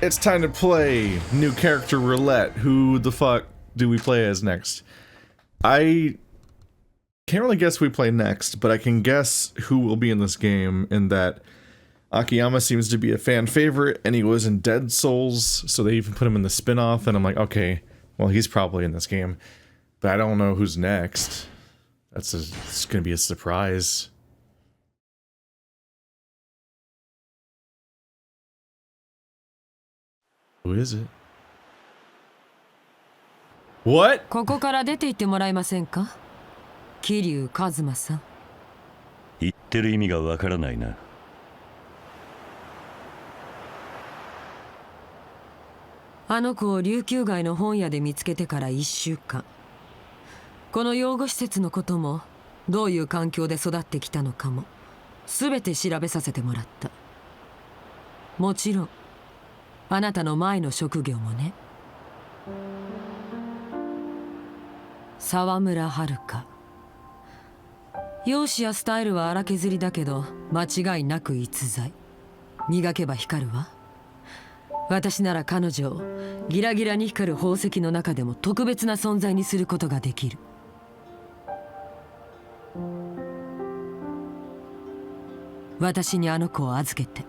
it's time to play new character roulette. Who the fuck do we play as next? I can't really guess who we play next, but I can guess who will be in this game, in that Akiyama seems to be a fan favorite, and he was in Dead Souls, so they even put him in the spin-off, and I'm like, okay, well, he's probably in this game. But I don't know who's next. It's gonna be a surprise. Who is it? What? ここから出て行ってもらえませんか？桐生一馬さん。言ってる意味がわからないな。あの子を琉球街の本屋で見つけてから1週間。この養護施設のことも、どういう環境で育ってきたのかも、全て調べさせてもらった。もちろん、あなたの前の職業もね。沢村遥。容姿やスタイルは荒削りだけど、間違いなく逸材。磨けば光るわ。私なら彼女をギラギラに光る宝石の中でも特別な存在にすることができる。私にあの子を預けて、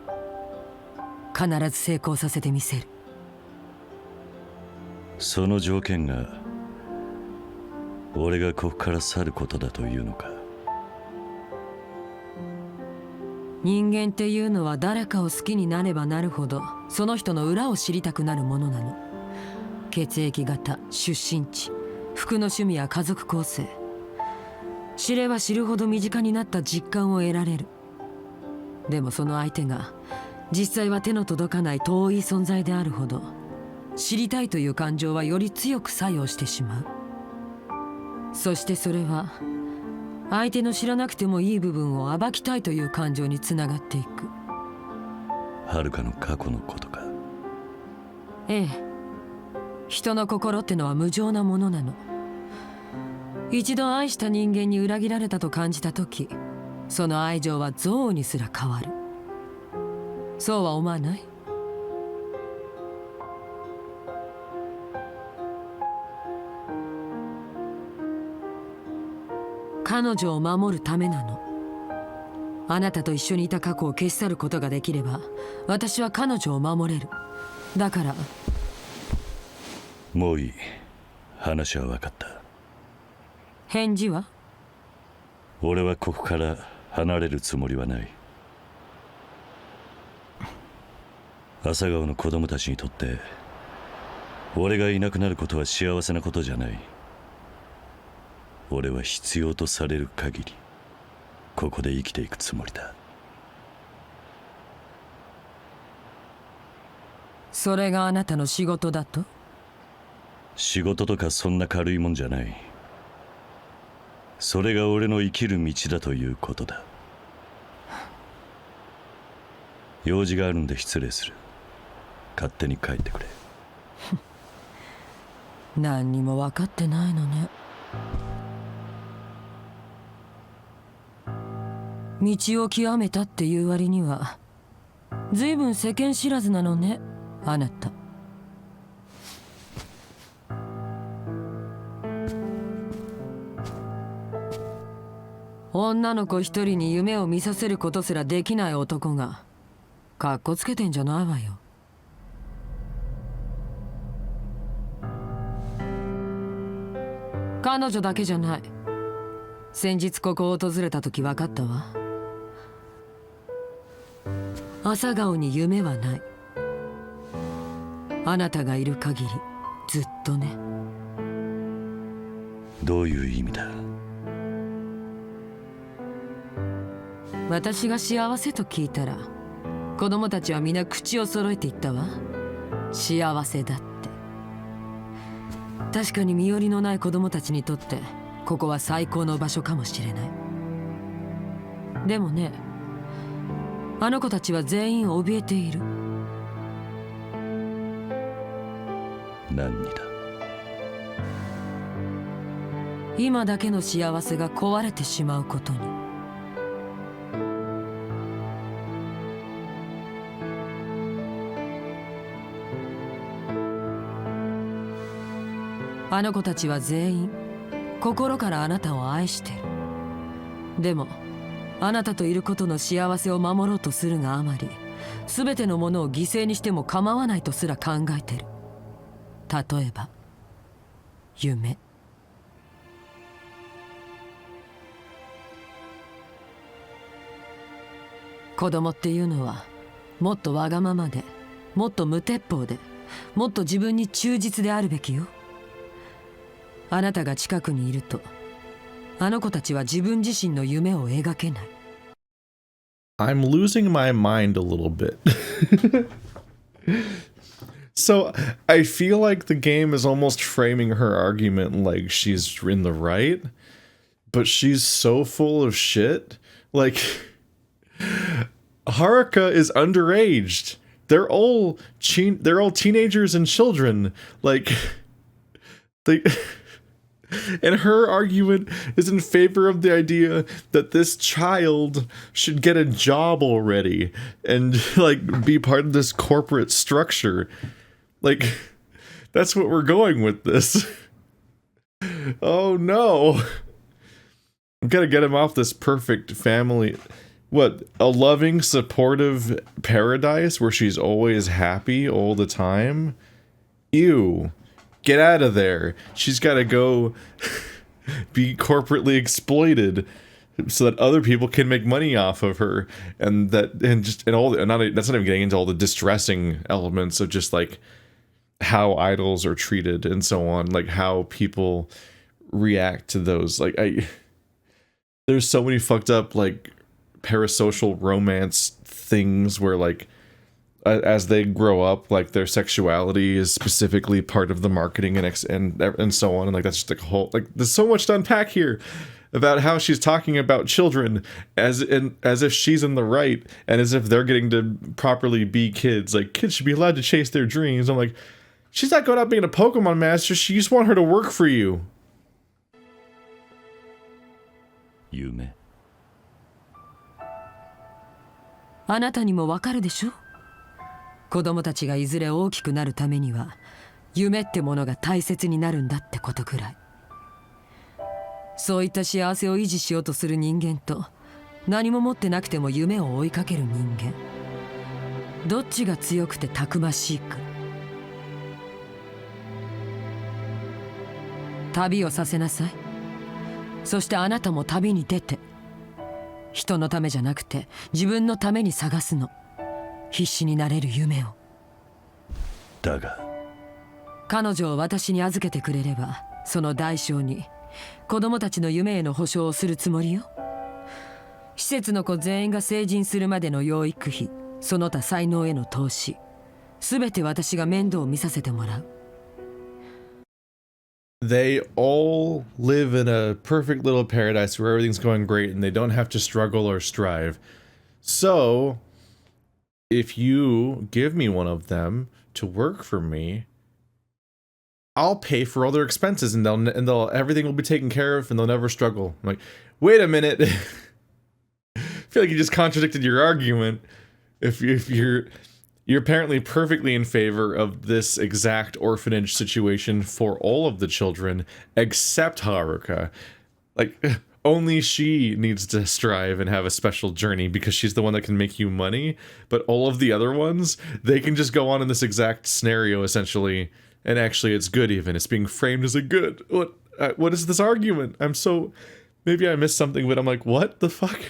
必ず成功させてみせる。その条件が俺がここから去ることだというのか。人間っていうのは誰かを好きになればなるほど、その人の裏を知りたくなるものなの。血液型、出身地、服の趣味や家族構成。知れば知るほど身近になった実感を得られる。でもその相手が実際は手の届かない遠い存在であるほど、知りたいという感情はより強く作用してしまう。そしてそれは相手の知らなくてもいい部分を暴きたいという感情につながっていく。遥の過去のことか。ええ、人の心ってのは無情なものなの。一度愛した人間に裏切られたと感じた時、その愛情は憎悪にすら変わる。そうは思わない？彼女を守るためなの。あなたと一緒にいた過去を消し去ることができれば、私は彼女を守れる。だから。もういい。話は分かった。返事は？俺はここから離れるつもりはない。朝顔の子供たちにとって俺がいなくなることは幸せなことじゃない。俺は必要とされる限りここで生きていくつもりだ。それがあなたの仕事だと？仕事とかそんな軽いもんじゃない。それが俺の生きる道だということだ。用事があるんで失礼する。勝手に帰ってくれ。何にも分かってないのね。道を極めたっていう割には随分世間知らずなのね、あなた。女の子一人に夢を見させることすらできない男がかっこつけてんじゃないわよ。彼女だけじゃない。先日ここを訪れた時分かったわ。朝顔に夢はない。あなたがいる限りずっとね。どういう意味だ？私が幸せと聞いたら、子供たちは皆口を揃えて言ったわ。幸せだって。確かに身寄りのない子供たちにとってここは最高の場所かもしれない。でもね、あの子たちは全員怯えている。何にだ？今だけの幸せが壊れてしまうことに。あの子たちは全員心からあなたを愛してる。でもあなたといることの幸せを守ろうとするがあまり、全てのものを犠牲にしても構わないとすら考えてる。例えば夢。子供っていうのはもっとわがままで、もっと無鉄砲で、もっと自分に忠実であるべきよ。あなたが近くにいると、あの子たちは自分自身の夢を描けない。I'm losing my mind a little bit. So I feel like the game is almost framing her argument like she's in the right, but she's so full of shit. Like, Haruka is underaged. They're all teenagers and children. Like, they. And her argument is in favor of the idea that this child should get a job already and like be part of this corporate structure. Like, that's what we're going with this. Oh no. I'm gonna get him off this perfect family. What, a loving, supportive paradise where she's always happy all the time? Ew. Get out of there. She's got to go be corporately exploited so that other people can make money off of her, and that's not even getting into all the distressing elements of just like how idols are treated and so on, like how people react to those. Like there's so many fucked up like parasocial romance things where like as they grow up, like their sexuality is specifically part of the marketing and so on, and like that's just like a whole, like there's so much to unpack here about how she's talking about children as if she's in the right and as if they're getting to properly be kids. Like kids should be allowed to chase their dreams. I'm like, she's not going out being a Pokemon master. You just want her to work for you. Yume. あなたにもわかるでしょ。子供たちがいずれ大きくなるためには夢ってものが大切になるんだってことくらい。そういった幸せを維持しようとする人間と、何も持ってなくても夢を追いかける人間、どっちが強くてたくましいか。旅をさせなさい。そしてあなたも旅に出て、人のためじゃなくて自分のために探すの。必死になれる夢を。だが彼女を私に預けてくれれば、その代償に子供たちの夢への保証をするつもりよ。施設の子全員が成人するまでの養育費、その他才能への投資、すべて私が面倒を見させてもらう。They all live in a perfect little paradise where everything's going great and they don't have to struggle or strive. So if you give me one of them to work for me, I'll pay for all their expenses and they'll everything will be taken care of and they'll never struggle. I'm like, wait a minute. I feel like you just contradicted your argument. If you're apparently perfectly in favor of this exact orphanage situation for all of the children except Haruka. Like, only she needs to strive and have a special journey because she's the one that can make you money, but all of the other ones, they can just go on in this exact scenario essentially, and actually it's good even. It's being framed as a good. What is this argument? Maybe I missed something, but I'm like, what the fuck?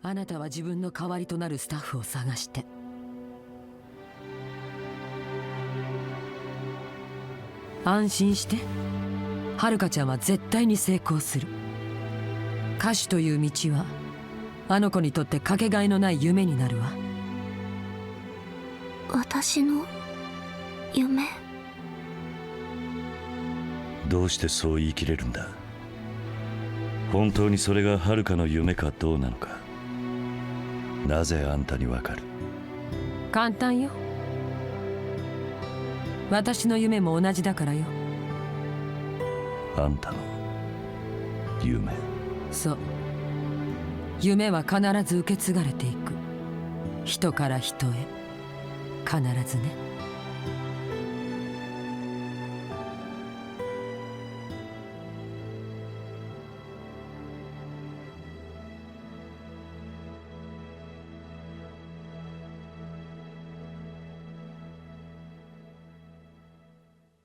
あなたは自分の代わりとなるスタッフを探して。安心して。はるかちゃんは絶対に成功する。歌手という道はあの子にとってかけがえのない夢になるわ。私の夢。どうしてそう言い切れるんだ。本当にそれがはるかの夢かどうなのか、なぜあんたにわかる。簡単よ。私の夢も同じだからよ。あんたの夢。そう。夢は必ず受け継がれていく。人から人へ。必ずね。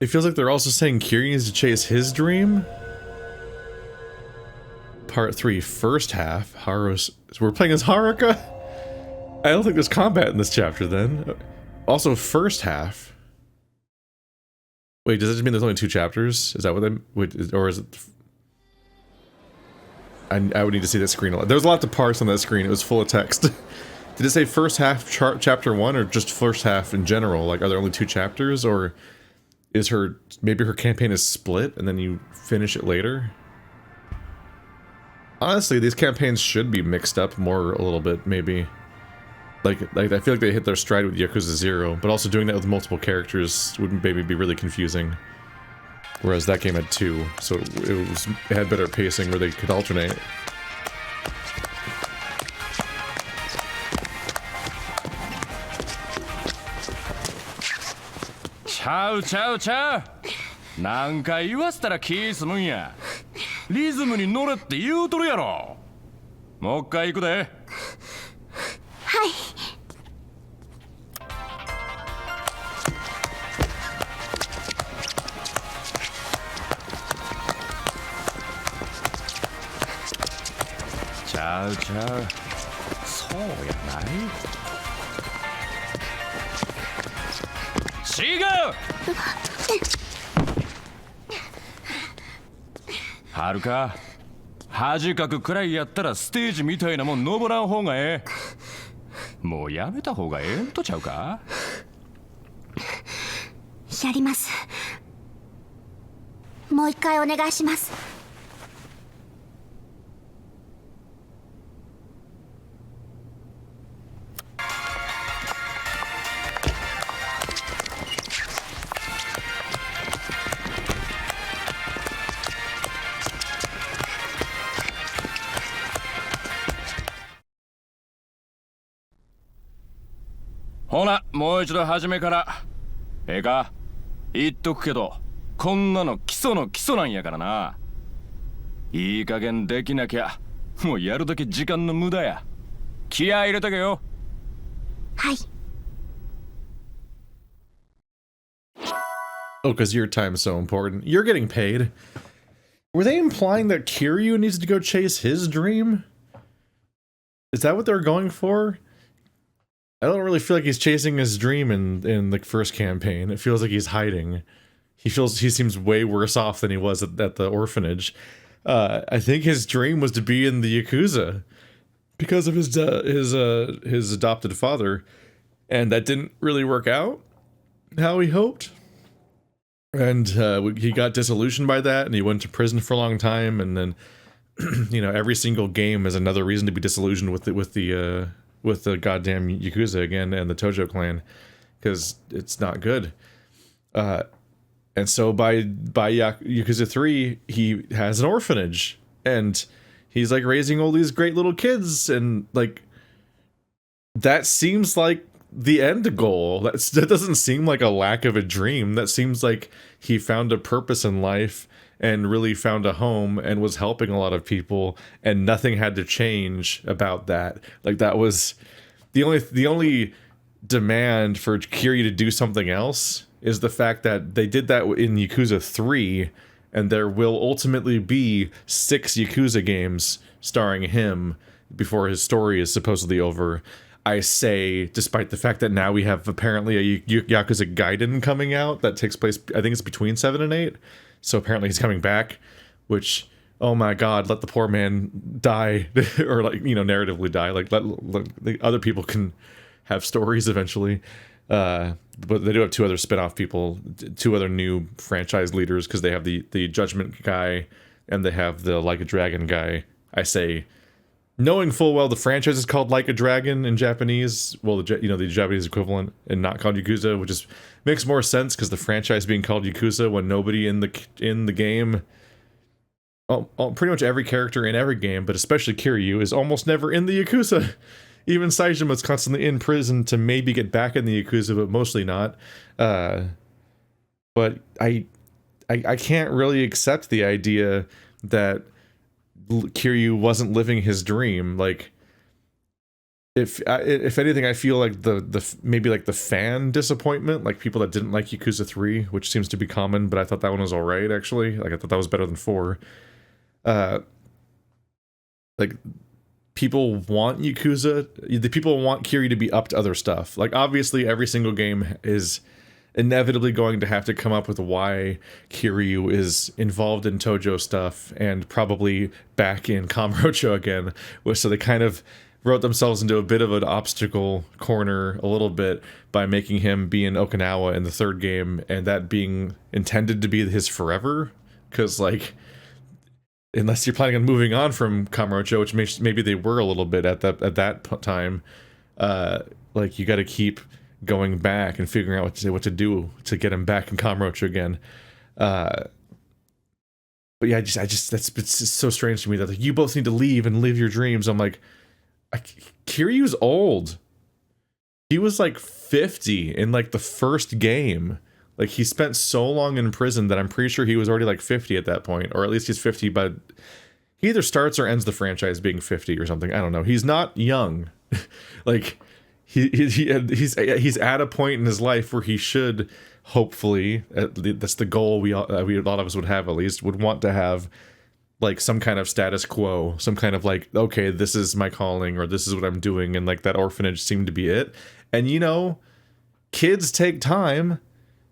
It feels like they're also saying Kiryu needs to chase his dream. Part 3, first half. So we're playing as Haruka? I don't think there's combat in this chapter then. Also, first half. Wait, does that just mean there's only 2 chapters? Is that what they... Or is it... I would need to see that screen a lot. There was a lot to parse on that screen. It was full of text. Did it say first half chapter 1 or just first half in general? Like, are there only 2 chapters? Or is maybe her campaign is split and then you finish it later? Honestly, these campaigns should be mixed up more a little bit, maybe. Like I feel like they hit their stride with Yakuza 0, but also doing that with multiple characters would maybe be really confusing. Whereas that game had 2, so it had better pacing where they could alternate. Ciao, ciao, ciao! 何回言わせたら気済むんや。リズムに乗れって言うとるやろ。もう一回行くで。はい。ちゃうちゃう。そうやない。違う。はるか、恥かくくらいやったらステージみたいなもん登らん方がええ。もうやめた方がええんとちゃうか。やります。もう一回お願いします。ほな、もう一度初めから。ええか、言っとくけど、こんなの基礎の基礎なんやからな。いい加減できなきゃ、もうやるだけ時間の無駄や。気合い入れとけよ。はい。Oh, because your time's so important. You're getting paid. Were they implying that Kiryu needs to go chase his dream? Is that what they're going for? I don't really feel like he's chasing his dream in the first campaign. It feels like he's hiding. He seems way worse off than he was at the orphanage. I think his dream was to be in the Yakuza because of his adopted father, and that didn't really work out how he hoped. And he got disillusioned by that, and he went to prison for a long time. And then, you know, every single game is another reason to be disillusioned with the goddamn Yakuza again and the Tojo clan, because it's not good. And so by Yakuza 3, he has an orphanage, and he's like raising all these great little kids, and like that seems like the end goal. That doesn't seem like a lack of a dream. That seems like he found a purpose in life and really found a home and was helping a lot of people, and nothing had to change about that. Like that was the only demand for Kiryu to do something else is the fact that they did that in Yakuza 3, and there will ultimately be 6 Yakuza games starring him before his story is supposedly over. I say, despite the fact that now we have apparently a Yakuza Gaiden coming out that takes place, I think it's between 7 and 8. So apparently he's coming back, which, oh my god, let the poor man die, or like, you know, narratively die. Like let the other people can have stories eventually. But they do have 2 other spin-off people, 2 other new franchise leaders, because they have the Judgment guy and they have the Like a Dragon guy. I say, knowing full well the franchise is called Like a Dragon in Japanese, well, the Japanese equivalent, and not called Yakuza, which is makes more sense because the franchise being called Yakuza when nobody in the game, pretty much every character in every game, but especially Kiryu, is almost never in the Yakuza. Even Saijima's constantly in prison to maybe get back in the Yakuza, but mostly not. But I can't really accept the idea that Kiryu wasn't living his dream. Like, if anything, I feel like maybe like the fan disappointment, like people that didn't like Yakuza 3, which seems to be common, but I thought that one was alright, actually. Like, I thought that was better than 4. Like, people want Yakuza, the people want Kiryu to be up to other stuff. Like, obviously, every single game is inevitably going to have to come up with why Kiryu is involved in Tojo stuff and probably back in Kamurocho again. So they kind of wrote themselves into a bit of an obstacle corner a little bit by making him be in Okinawa in the 3rd game, and that being intended to be his forever. Because, like, unless you're planning on moving on from Kamurocho, which maybe they were a little bit at that time, like, you got to keep going back and figuring out what to do to get him back in Kamurocho again. But yeah, it's just so strange to me that, like, you both need to leave and live your dreams. I'm like, Kiryu's old. He was like 50 in like the 1st game. Like, he spent so long in prison that I'm pretty sure he was already like 50 at that point, or at least he's 50, but he either starts or ends the franchise being 50 or something. I don't know. He's not young. Like, he's at a point in his life where he should, hopefully, that's the goal a lot of us would have, at least, would want to have, like, some kind of status quo, some kind of, like, okay, this is my calling, or this is what I'm doing, and, like, that orphanage seemed to be it. And, you know, kids take time.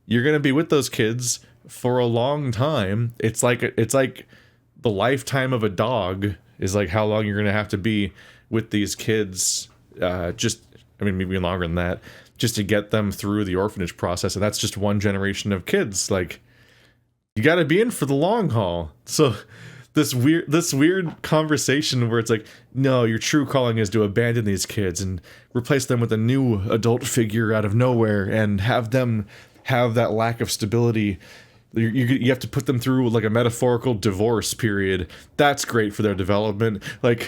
You're gonna be with those kids for a long time. It's like the lifetime of a dog is like how long you're gonna have to be with these kids, maybe longer than that, just to get them through the orphanage process. And that's just one generation of kids. Like, you gotta be in for the long haul. So this weird conversation where it's like, no, your true calling is to abandon these kids and replace them with a new adult figure out of nowhere and have them have that lack of stability. You have to put them through like a metaphorical divorce period. That's great for their development. Like,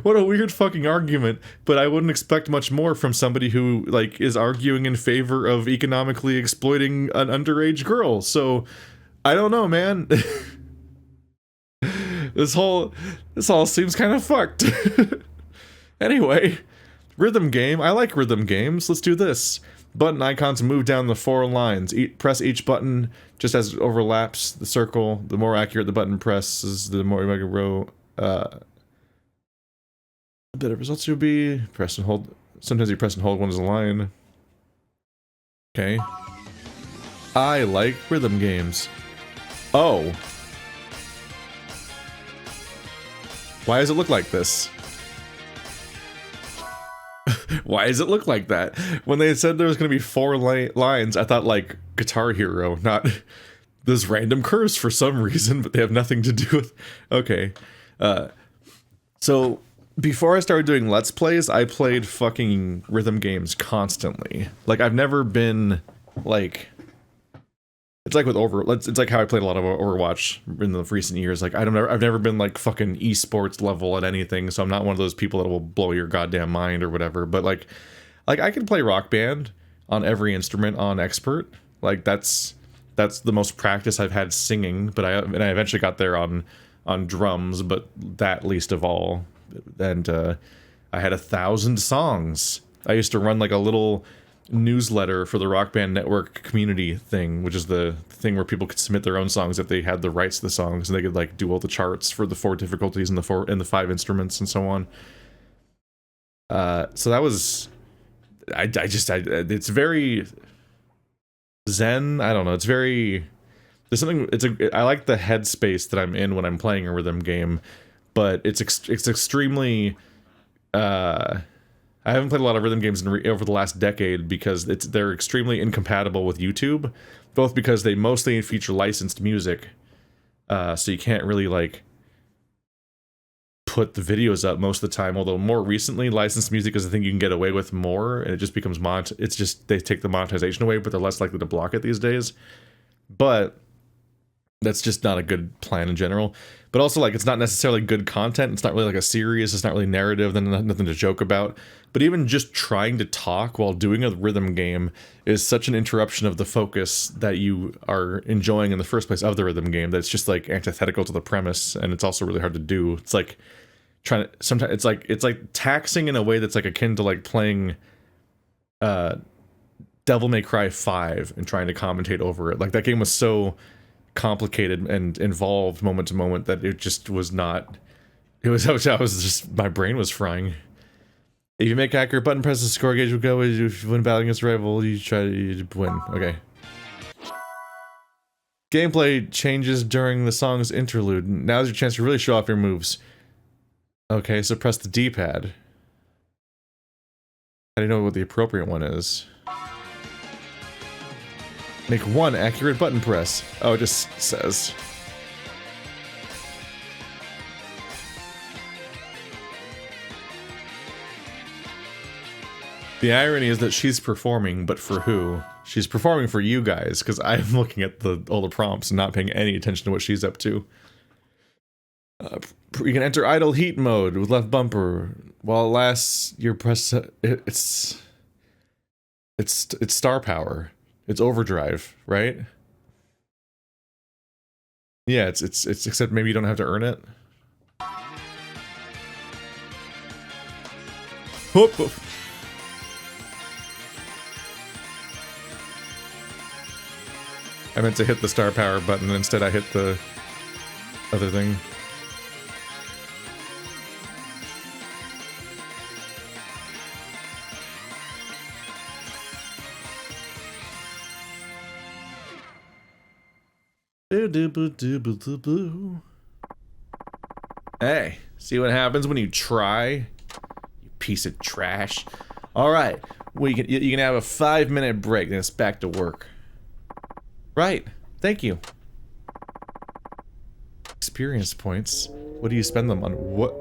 what a weird fucking argument, but I wouldn't expect much more from somebody who, like, is arguing in favor of economically exploiting an underage girl. So I don't know, man. This all seems kind of fucked. Anyway, rhythm game. I like rhythm games. Let's do this. Button icons move down the 4 lines. Press each button just as it overlaps the circle. The more accurate the button presses, the more you make a row. A bit of results you'll be. Press and hold. Sometimes you press and hold one as a line. Okay. I like rhythm games. Oh. Why does it look like this? Why does it look like that? When they said there was going to be 4 lines, I thought like Guitar Hero, not this random curse for some reason, but they have nothing to do with... Okay. So, before I started doing Let's Plays, I played fucking rhythm games constantly. Like, I've never been, like... It's like with it's like how I played a lot of Overwatch in the recent years. Like, I've never been like fucking esports level at anything, so I'm not one of those people that will blow your goddamn mind or whatever. But like I can play Rock Band on every instrument on expert. Like, that's the most practice I've had singing. But I eventually got there on drums, but that least of all. And I had 1,000 songs. I used to run like a little newsletter for the Rock Band Network community thing, which is the thing where people could submit their own songs if they had the rights to the songs, and they could like do all the charts for the 4 difficulties and the 5 instruments and so on. So that was, it's very zen. I don't know. It's very, there's something. I like the headspace that I'm in when I'm playing a rhythm game, but it's extremely. I haven't played a lot of rhythm games over the last decade because they're extremely incompatible with YouTube, both because they mostly feature licensed music, so you can't really like put the videos up most of the time. Although more recently, licensed music is a thing you can get away with more, and it just becomes it's just they take the monetization away, but they're less likely to block it these days. But that's just not a good plan in general. But also, like, it's not necessarily good content. It's not really like a series. It's not really narrative. Then nothing to joke about. But even just trying to talk while doing a rhythm game is such an interruption of the focus that you are enjoying in the first place of the rhythm game. That's just like antithetical to the premise, and it's also really hard to do. It's like trying to, sometimes it's like taxing in a way that's like akin to like playing Devil May Cry 5 and trying to commentate over it. Like that game was so complicated and involved moment to moment that it just was not, I was just, my brain was frying. If you make accurate button presses, the score gauge will go. If you win battle against a rival, you try to win. Okay. Gameplay changes during the song's interlude. Now's your chance to really show off your moves. Okay, so press the D-pad. I don't know what the appropriate one is. Make one accurate button press. Oh, it just says. The irony is that she's performing, but for who? She's performing for you guys, because I'm looking at all the prompts and not paying any attention to what she's up to. You can enter idle heat mode with left bumper. While it lasts, your press... It's star power. It's overdrive, right? Yeah, it's except maybe you don't have to earn it. Whoop, whoop. I meant to hit the star power button, instead I hit the other thing. Hey, see what happens when you try? You piece of trash. Alright, well, you can have a 5-minute break, then it's back to work. Right, thank you. Experience points. What do you spend them on? What?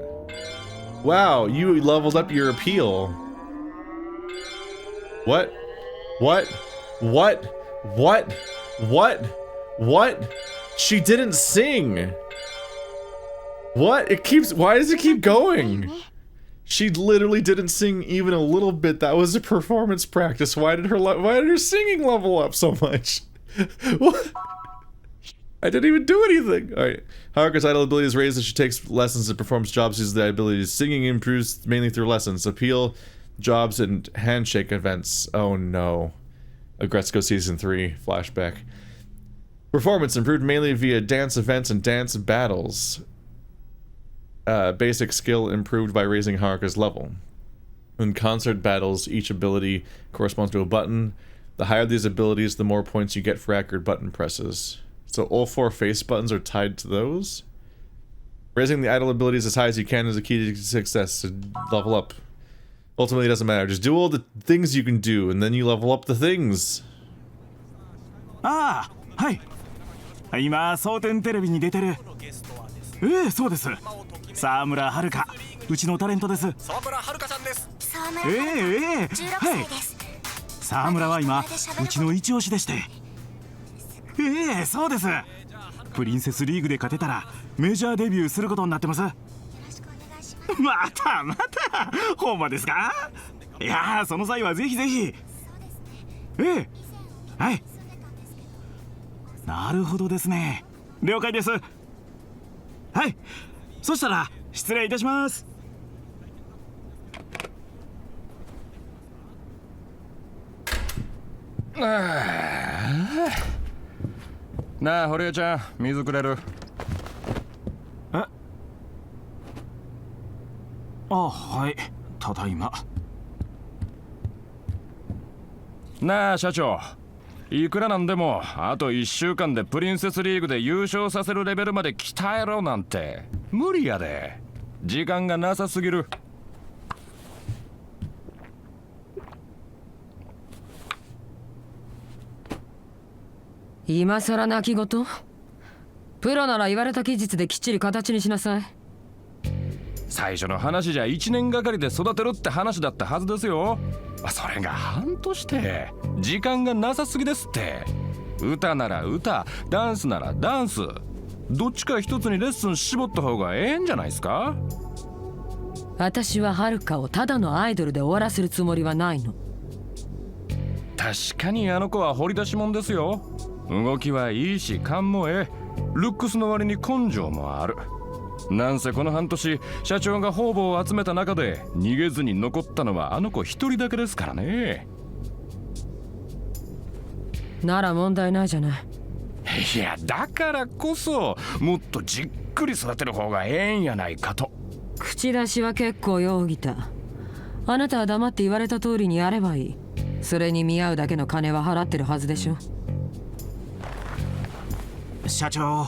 Wow, you leveled up your appeal. What? What? What? What? What? What? She didn't sing. What? It keeps, why does it keep going? She literally didn't sing even a little bit. That was a performance practice. Why did her singing level up so much? What? I didn't even do anything. Alright. Haruka's idle ability is raised as she takes lessons and performs jobs using the abilities. Singing improves mainly through lessons. Appeal, jobs, and handshake events. Oh no. Agretzko Season 3 flashback. Performance improved mainly via dance events and dance battles. Basic skill improved by raising Haruka's level. In concert battles, each ability corresponds to a button. The higher these abilities, the more points you get for accurate button presses. So all 4 face buttons are tied to those? Raising the idle abilities as high as you can is a key to success to level up. Ultimately, it doesn't matter. Just do all the things you can do, and then you level up the things. Ah, hi. 今、蒼天テレビに出てる。そうです。沢村遥、うちのタレントです。沢村遥さんです。16歳です。沢村は今、うちの一押しでして。そうです。プリンセスリーグで勝てたらメジャーデビューすることになってます。またほんまですか？いやー、その際はぜひぜひ。はい。なるほどですね。了解です。はい。そしたら失礼いたします。なあ、堀江ちゃん、水くれる？はい、ただいま。なあ、社長。いくらなんでもあと1週間でプリンセスリーグで優勝させるレベルまで鍛えろなんて無理やで。時間がなさすぎる。今さら泣き言？プロなら言われた期日できっちり形にしなさい。最初の話じゃ1年がかりで育てるって話だったはずですよ。それが半年って時間がなさすぎですって。歌なら歌、ダンスならダンス、どっちか一つにレッスン絞った方がええんじゃないですか？私はハルカをただのアイドルで終わらせるつもりはないの。確かにあの子は掘り出し物ですよ。動きはいいし勘もええ、ルックスの割に根性もある。なんせこの半年社長が方々を集めた中で逃げずに残ったのはあの子一人だけですからね。なら問題ないじゃない。いやだからこそもっとじっくり育てる方がええんやないかと。口出しは結構ようぎた。あなたは黙って言われた通りにやればいい。それに見合うだけの金は払ってるはずでしょ。社長、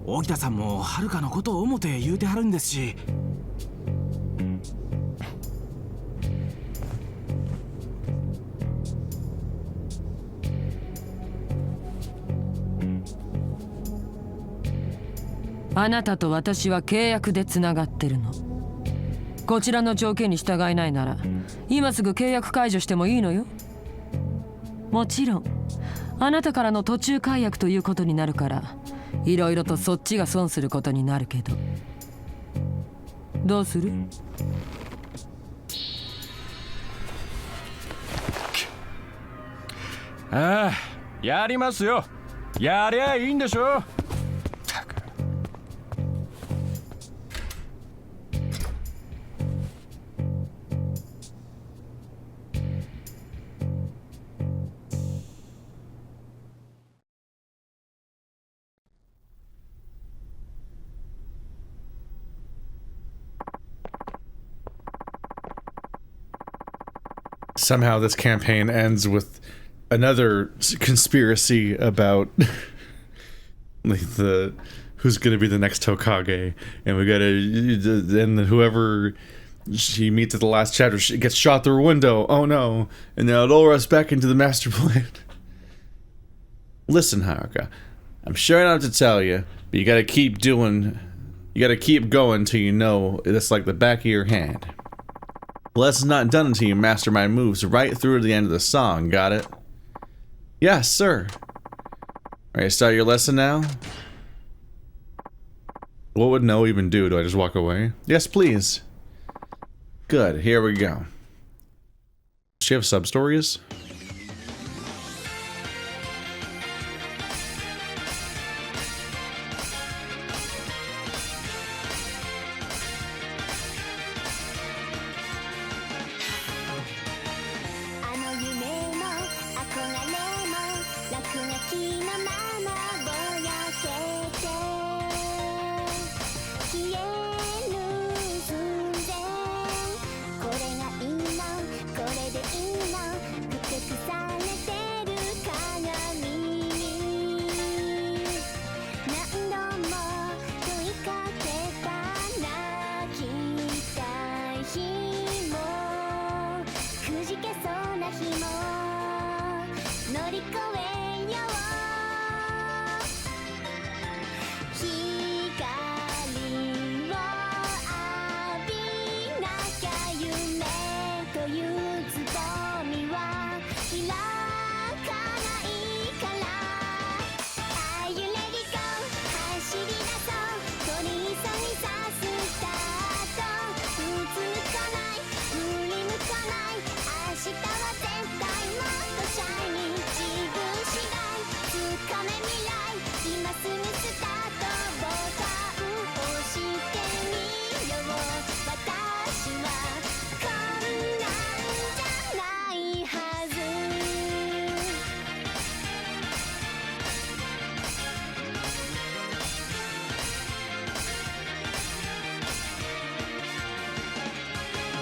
沖田さんもはるかのことを思って言うてはるんですし。あなたと私は契約でつながってるの。こちらの条件に従えないなら今すぐ契約解除してもいいのよ。もちろんあなたからの途中解約ということになるからいろいろとそっちが損することになるけど、どうする？ああ、やりますよ。やりゃいいんでしょ。Somehow this campaign ends with another conspiracy about like the who's going to be the next Hokage, and we gotta, and whoever she meets at the last chapter she gets shot through a window. Oh no! And now it'll lure us back into the master plan. Listen, Haruka, I'm sure I don't have to tell you, but you gotta keep going till you know it's like the back of your hand. The lesson's not done until you master my moves right through to the end of the song, got it? Yes, sir. Ready to start your lesson now? What would no even do? Do I just walk away? Yes, please. Good, here we go. Does she have sub-stories?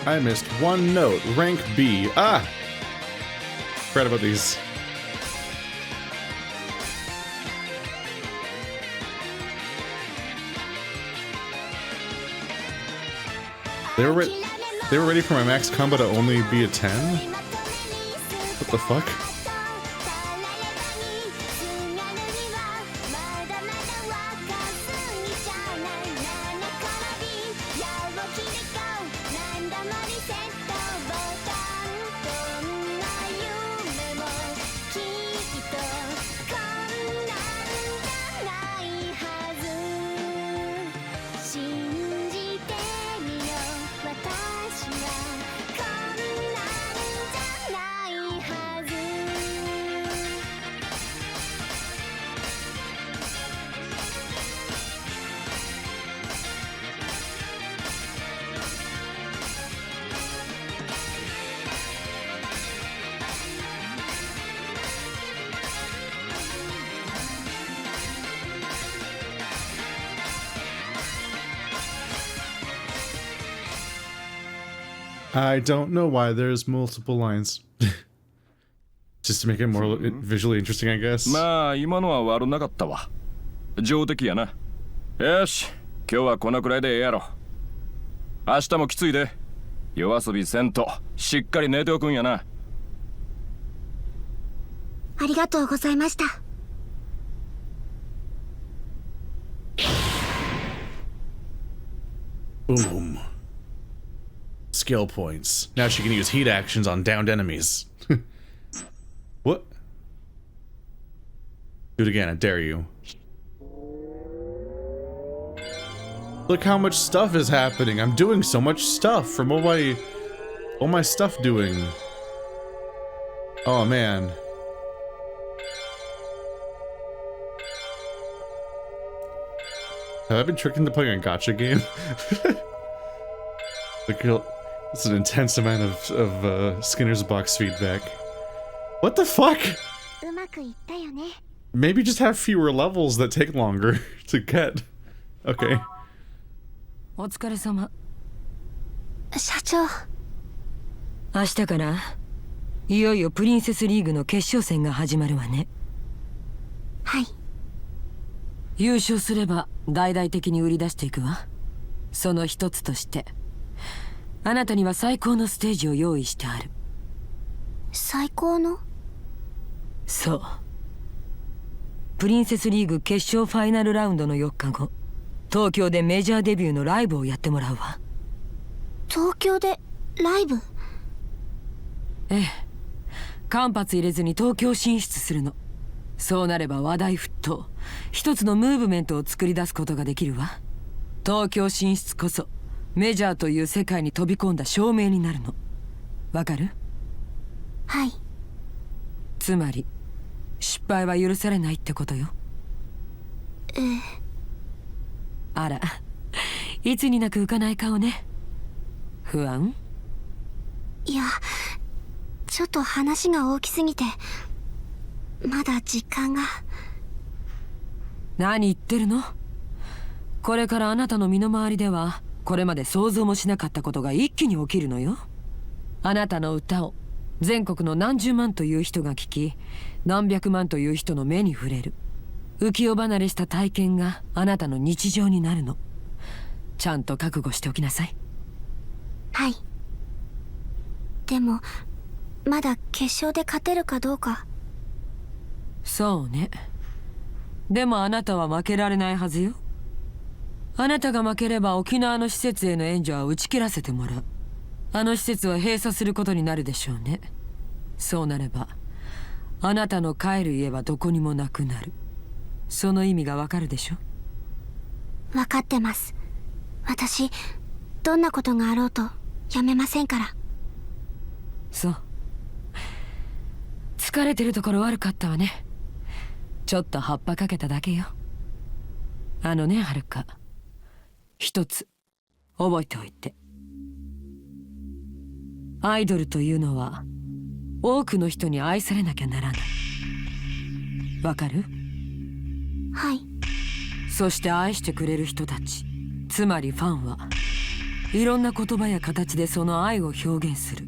I missed one note. Rank B. Ah! Forgot about these. They were ready for my max combo to only be a 10? What the fuck? I don't know why there's multiple lines. Just to make it more visually interesting, I guess. まあ今のは悪なかったわ。上出来やな。よし、今日はこのくらいでええやろ。明日もきついで。夜遊びせんとしっかり寝ておくんやな。ありがとうございました。Boom. Skill points. Now she can use heat actions on downed enemies. What? Do it again, I dare you. Look how much stuff is happening. I'm doing so much stuff from all my stuff doing. Oh man. Have I been tricked into playing a gacha game? It's an intense amount of Skinner's box feedback. What the fuck? うまくいったよね。 Maybe just have fewer levels that take longer to get. Okay. お疲れ様。社長。明日からいよいよプリンセスリーグの決勝戦が始まるわね。はい。優勝すれば大々的に売り出していくわ。その一つとしてあなたには最高のステージを用意してある。最高の？そう。プリンセスリーグ決勝ファイナルラウンドの4日後、東京でメジャーデビューのライブをやってもらうわ。東京でライブ？ええ、間髪入れずに東京進出するの。そうなれば話題沸騰、一つのムーブメントを作り出すことができるわ。東京進出こそメジャーという世界に飛び込んだ証明になるの。わかる？はい。つまり失敗は許されないってことよ。あら、いつになく浮かない顔ね。不安？いや、ちょっと話が大きすぎてまだ実感が。何言ってるの？これからあなたの身の回りではこれまで想像もしなかったことが一気に起きるのよ。あなたの歌を全国の何十万という人が聴き、何百万という人の目に触れる。浮世離れした体験があなたの日常になるの。ちゃんと覚悟しておきなさい。はい。でもまだ決勝で勝てるかどうか。そうね。でもあなたは負けられないはずよ。あなたが負ければ沖縄の施設への援助は打ち切らせてもらう。あの施設は閉鎖することになるでしょうね。そうなればあなたの帰る家はどこにもなくなる。その意味がわかるでしょ？分かってます。私どんなことがあろうとやめませんから。そう。疲れてるところ悪かったわね。ちょっと葉っぱかけただけよ。あのね、はるか、一つ覚えておいて。アイドルというのは多くの人に愛されなきゃならない。わかる？はい。そして愛してくれる人たち、つまりファンはいろんな言葉や形でその愛を表現する。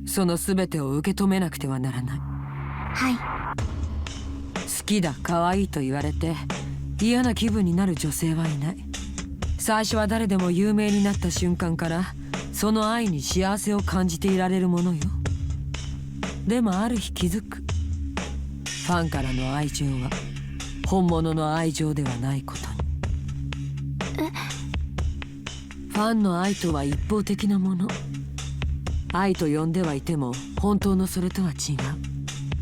その全てを受け止めなくてはならない。はい。好きだ、可愛いと言われて嫌な気分になる女性はいない。最初は誰でも有名になった瞬間からその愛に幸せを感じていられるものよ。でもある日気づく。ファンからの愛情は本物の愛情ではないことに。ファンの愛とは一方的なもの。愛と呼んではいても本当のそれとは違う。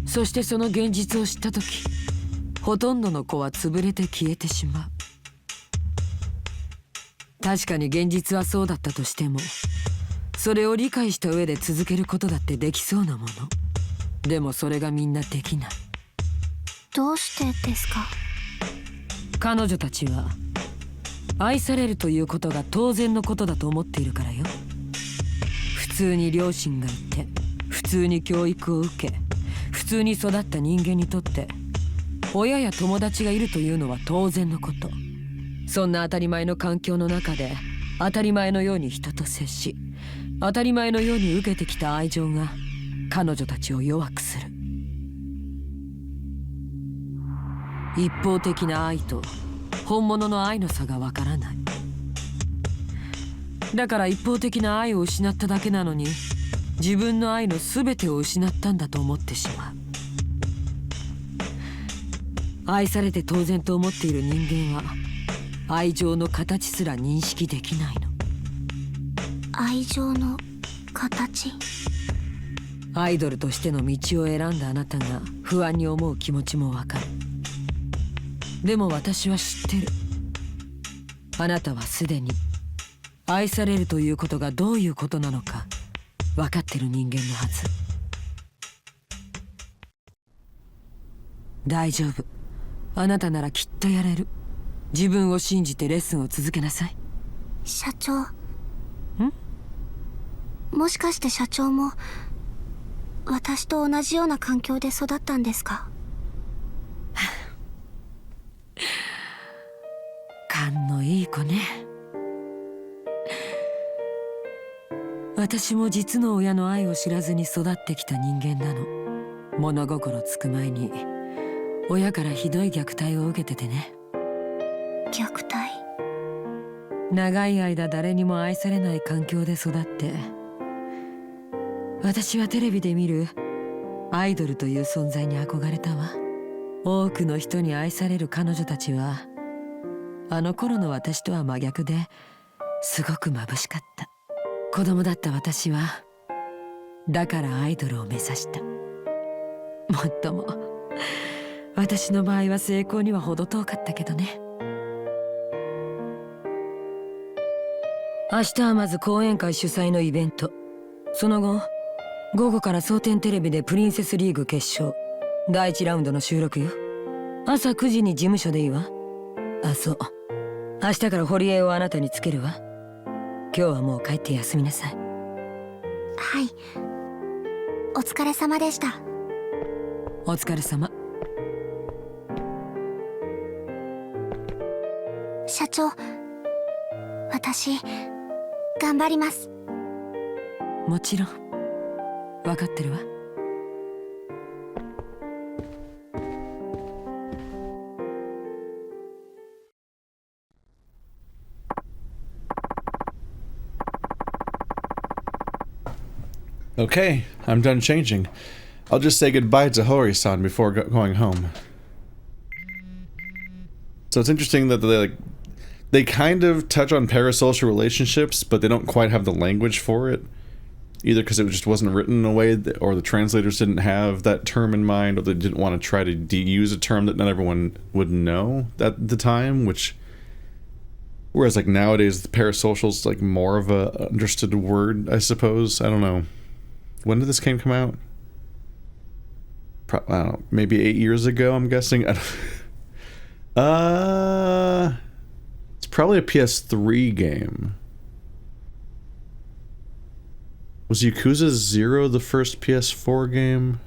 そしてその現実を知った時、ほとんどの子は潰れて消えてしまう。確かに現実はそうだったとしても、それを理解した上で続けることだってできそうなもの。でもそれがみんなできない。どうしてですか？彼女たちは愛されるということが当然のことだと思っているからよ。普通に両親がいて、普通に教育を受け、普通に育った人間にとって親や友達がいるというのは当然のこと。そんな当たり前の環境の中で当たり前のように人と接し、当たり前のように受けてきた愛情が彼女たちを弱くする。一方的な愛と本物の愛の差がわからない。だから一方的な愛を失っただけなのに自分の愛の全てを失ったんだと思ってしまう。愛されて当然と思っている人間は愛情の形すら認識できないの。愛情の形。アイドルとしての道を選んだあなたが不安に思う気持ちもわかる。でも私は知ってる。あなたはすでに愛されるということがどういうことなのか分かってる人間のはず。大丈夫。あなたならきっとやれる。自分を信じてレッスンを続けなさい。社長。もしかして社長も私と同じような環境で育ったんですか？勘のいい子ね。私も実の親の愛を知らずに育ってきた人間なの。物心つく前に親からひどい虐待を受けててね。虐待？長い間誰にも愛されない環境で育って、私はテレビで見るアイドルという存在に憧れたわ。多くの人に愛される彼女たちはあの頃の私とは真逆ですごく眩しかった。子供だった私はだからアイドルを目指した。もっとも私の場合は成功には程遠かったけどね。明日はまず講演会主催のイベント。その後午後から蒼天テレビでプリンセスリーグ決勝第1ラウンドの収録よ。朝9時に事務所でいいわ。あ、そう、明日から堀江をあなたにつけるわ。今日はもう帰って休みなさい。はい、お疲れ様でした。お疲れ様。社長、私頑張ります。もちろん分かってるわ。Okay, I'm done changing. I'll just say goodbye to Hori-san before going home. So it's interesting that they kind of touch on parasocial relationships, but they don't quite have the language for it. Either because it just wasn't written in a way that, or the translators didn't have that term in mind, or they didn't want to try to use a term that not everyone would know at the time, which... Whereas, like, nowadays, the parasocial's, like, more of a understood word, I suppose. I don't know. When did this game come out? I don't know, maybe 8 years ago, I'm guessing? It's probably a PS3 game. Was Yakuza 0 the first PS4 game?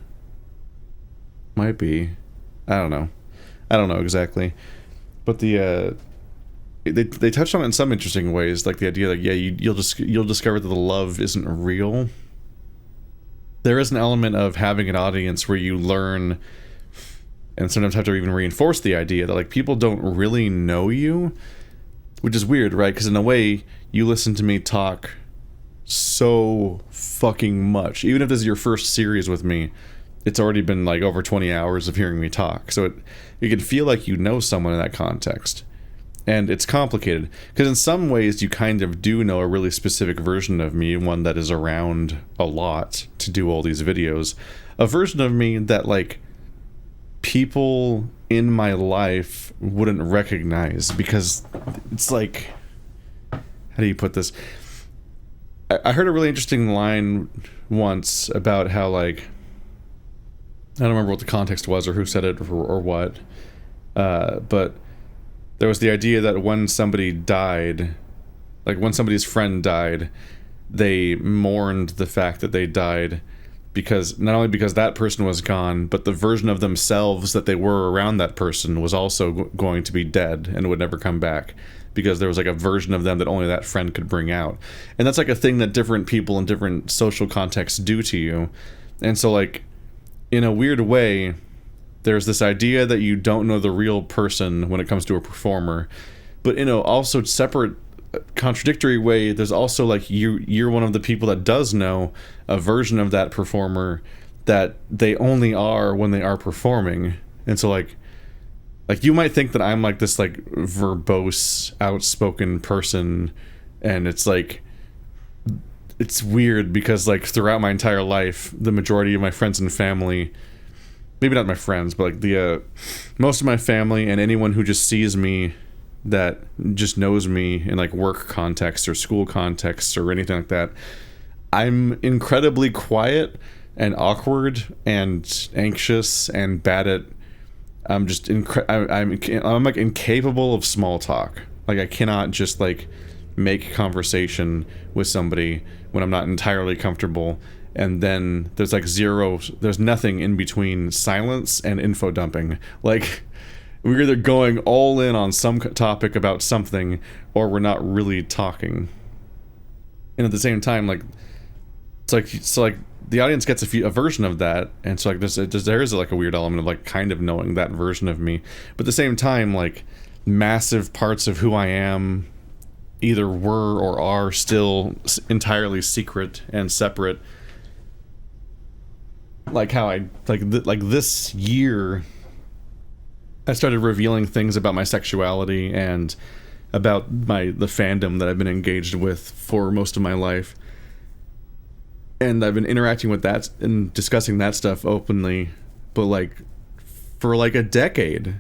Might be. I don't know. I don't know exactly. But the, they touched on it in some interesting ways, like the idea that, yeah, you'll discover that the love isn't real. There is an element of having an audience where you learn, and sometimes have to even reinforce the idea that, like, people don't really know you, which is weird, right? Because in a way, you listen to me talk so fucking much. Even if this is your first series with me, it's already been, like, over 20 hours of hearing me talk. So it can feel like you know someone in that context. And it's complicated, because in some ways you kind of do know a really specific version of me, one that is around a lot to do all these videos. A version of me that, like, people in my life wouldn't recognize, because it's like... How do you put this? I heard a really interesting line once about how, like... I don't remember what the context was, or who said it, or what. But... there was the idea that when somebody died, like when somebody's friend died, they mourned the fact that they died because, not only because that person was gone, but the version of themselves that they were around that person was also going to be dead and would never come back. because there was like a version of them that only that friend could bring out. And that's like a thing that different people in different social contexts do to you. And so like in a weird way, there's this idea that you don't know the real person when it comes to a performer, but in a also separate contradictory way, there's also like you're one of the people that does know a version of that performer that they only are when they are performing. And so like you might think that I'm like this like verbose, outspoken person, and it's like it's weird because like throughout my entire life, the majority of my friends and family, maybe not my friends, but like the most of my family and anyone who just sees me that just knows me in like work context or school context or anything like that, I'm incredibly quiet and awkward and anxious and bad at I'm like incapable of small talk. Like I cannot just like make conversation with somebody when I'm not entirely comfortable. And then there's like there's nothing in between silence and info dumping. Like we're either going all in on some topic about something or we're not really talking. And at the same time, like it's like the audience gets a version of that, and so like there is like a weird element of like kind of knowing that version of me, but at the same time like massive parts of who I am either were or are still entirely secret and separate. Like how I like this year I started revealing things about my sexuality and about the fandom that I've been engaged with for most of my life. And I've been interacting with that and discussing that stuff openly, but like for like a decade,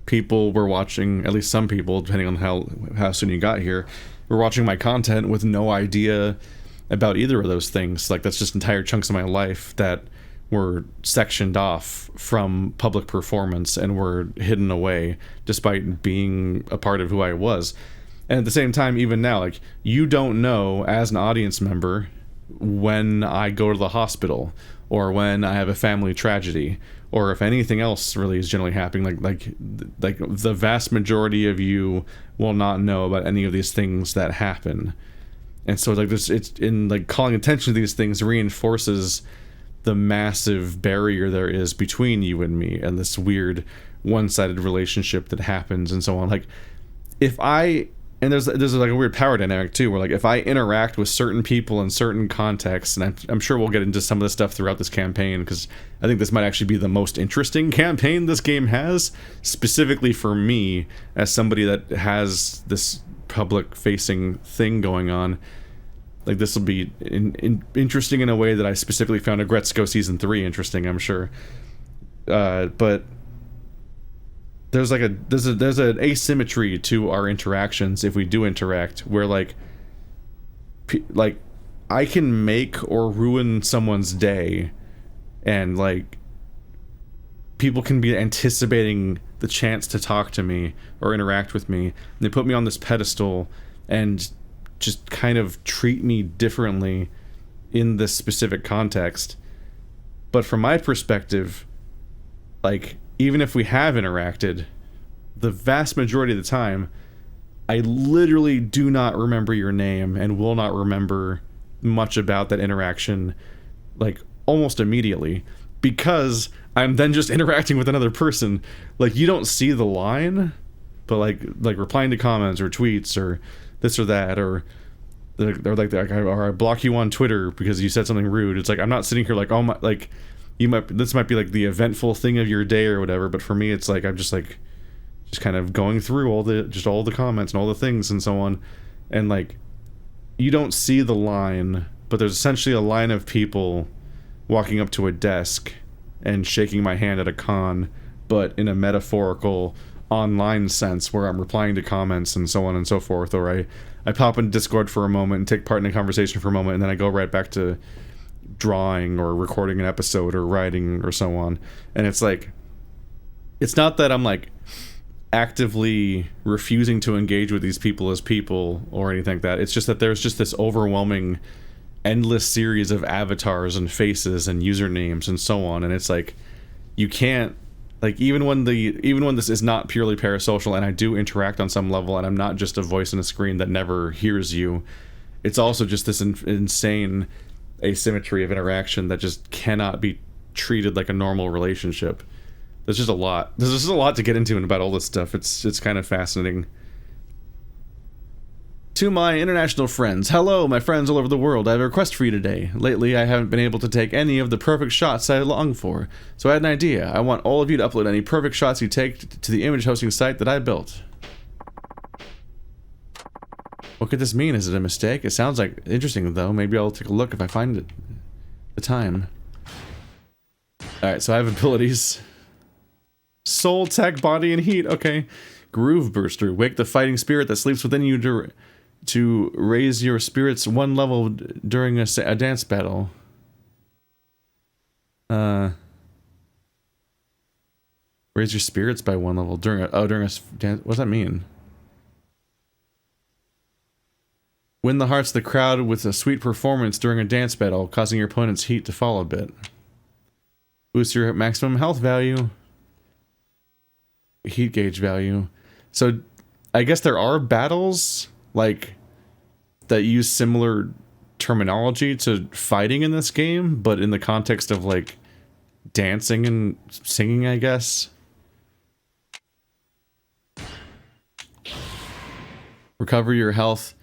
people were watching, at least some people, depending on how soon you got here, were watching my content with no idea about either of those things. Like that's just entire chunks of my life that were sectioned off from public performance and were hidden away despite being a part of who I was. And at the same time, even now, like you don't know as an audience member when I go to the hospital or when I have a family tragedy or if anything else really is generally happening. Like the vast majority of you will not know about any of these things that happen. And so like this, it's in like calling attention to these things reinforces the massive barrier there is between you and me and this weird one-sided relationship that happens and so on. Like if I, and there's like a weird power dynamic too, where like if I interact with certain people in certain contexts, and I'm sure we'll get into some of this stuff throughout this campaign, because I think this might actually be the most interesting campaign this game has, specifically for me as somebody that has this public-facing thing going on. Like this will be interesting in a way that I specifically found Agretzko Season 3 interesting, I'm sure. But there's an asymmetry to our interactions if we do interact, where like I can make or ruin someone's day, and like people can be anticipating the chance to talk to me or interact with me, and they put me on this pedestal and just kind of treat me differently in this specific context. But from my perspective, like even if we have interacted, the vast majority of the time I literally do not remember your name and will not remember much about that interaction like almost immediately, because I'm then just interacting with another person. Like you don't see the line, but like replying to comments or tweets or this or that, or I block you on Twitter because you said something rude. It's like I'm not sitting here like, oh my, like this might be like the eventful thing of your day or whatever, but for me it's like I'm just kind of going through all the comments and all the things and so on, and like you don't see the line, but there's essentially a line of people walking up to a desk and shaking my hand at a con, but in a metaphorical online sense where I'm replying to comments and so on and so forth, or I pop into Discord for a moment and take part in a conversation for a moment, and then I go right back to drawing or recording an episode or writing or so on. And it's like, it's not that I'm like actively refusing to engage with these people as people or anything like that. It's just that there's just this overwhelming endless series of avatars and faces and usernames and so on, and it's like you can't, Like even when this is not purely parasocial and I do interact on some level and I'm not just a voice in a screen that never hears you, it's also just this insane asymmetry of interaction that just cannot be treated like a normal relationship. There's just a lot. There's just a lot to get into about all this stuff. It's kind of fascinating. To my international friends, hello, my friends all over the world. I have a request for you today. Lately, I haven't been able to take any of the perfect shots I long for, so I had an idea. I want all of you to upload any perfect shots you take to the image hosting site that I built. What could this mean? Is it a mistake? It sounds like interesting, though. Maybe I'll take a look if I find it. The time. Alright, so I have abilities. Soul, tech, body, and heat. Okay. Groove Booster. Wake the fighting spirit that sleeps within you to raise your spirits one level during a dance battle. Raise your spirits by one level during a dance. What does that mean? Win the hearts of the crowd with a sweet performance during a dance battle, causing your opponent's heat to fall a bit. Boost your maximum health value. Heat gauge value. So, I guess there are battles, like, that use similar terminology to fighting in this game, but in the context of, like, dancing and singing, I guess. Recover your health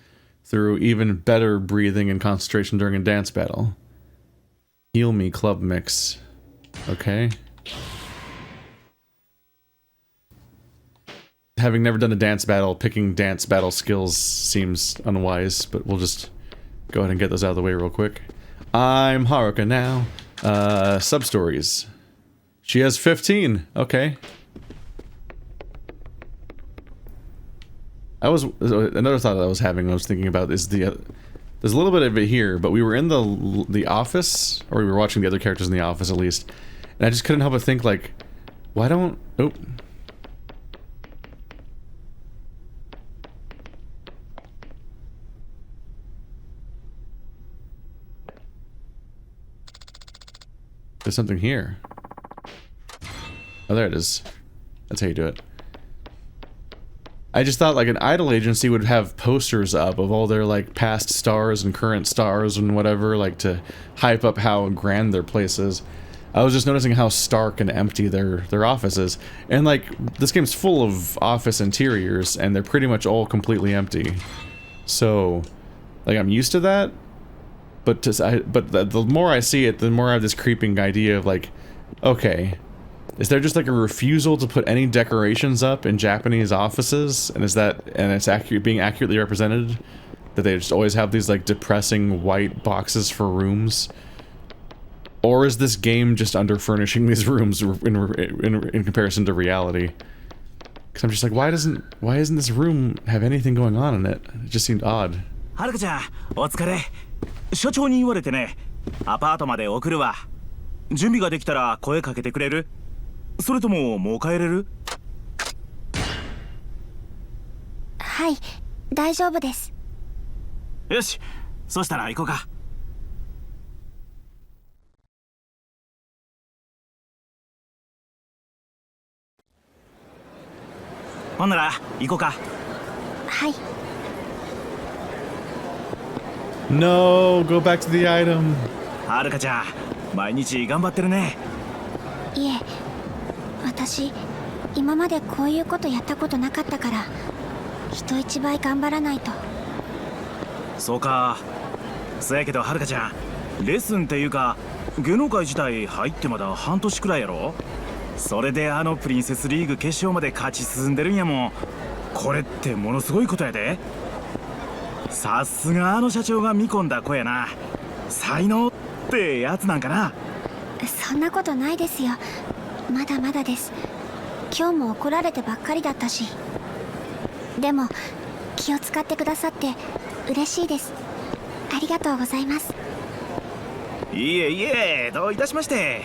through even better breathing and concentration during a dance battle. Heal Me Club Mix. Okay. Having never done a dance battle, picking dance battle skills seems unwise, but we'll just go ahead and get those out of the way real quick. I'm Haruka now. Sub-stories. She has 15. Okay. Another thought that I was having, I was thinking about, is there's a little bit of it here, but we were in the office, or we were watching the other characters in the office at least, and I just couldn't help but think, like, why don't... Oh. There's something here. Oh, there it is. That's how you do it. I just thought like an idol agency would have posters up of all their like past stars and current stars and whatever, like to hype up how grand their place is. I was just noticing how stark and empty their office is. And like this game's full of office interiors and they're pretty much all completely empty. So like I'm used to that, but the more I see it, the more I have this creeping idea of like, okay, is there just like a refusal to put any decorations up in Japanese offices? And is that, and it's being accurately represented? That they just always have these like depressing white boxes for rooms? Or is this game just under furnishing these rooms in comparison to reality? Because I'm just like, why doesn't this room have anything going on in it? It just seemed odd. Haruka-chan, お疲れ。所長に言われてね、アパートまで送るわ。準備ができたら声かけてくれる？それとももう帰れる？はい、大丈夫です。よし、そしたら行こうか。ほんなら行こうか。はい。No, go back to the item. はるかちゃん、毎日頑張ってるね。いえ、私今までこういうことやったことなかったから人一倍頑張らないと。そうか。そやけどはるかちゃん、レッスンっていうか芸能界自体入ってまだ半年くらいやろ。それであのプリンセスリーグ決勝まで勝ち進んでるんやもん。これってものすごいことやで。さすがあの社長が見込んだ子やな。才能ってやつなんかな。そんなことないですよ。まだまだです。今日も怒られてばっかりだったし。でも気を使ってくださって嬉しいです。ありがとうございます。いえいえ、どういたしまして。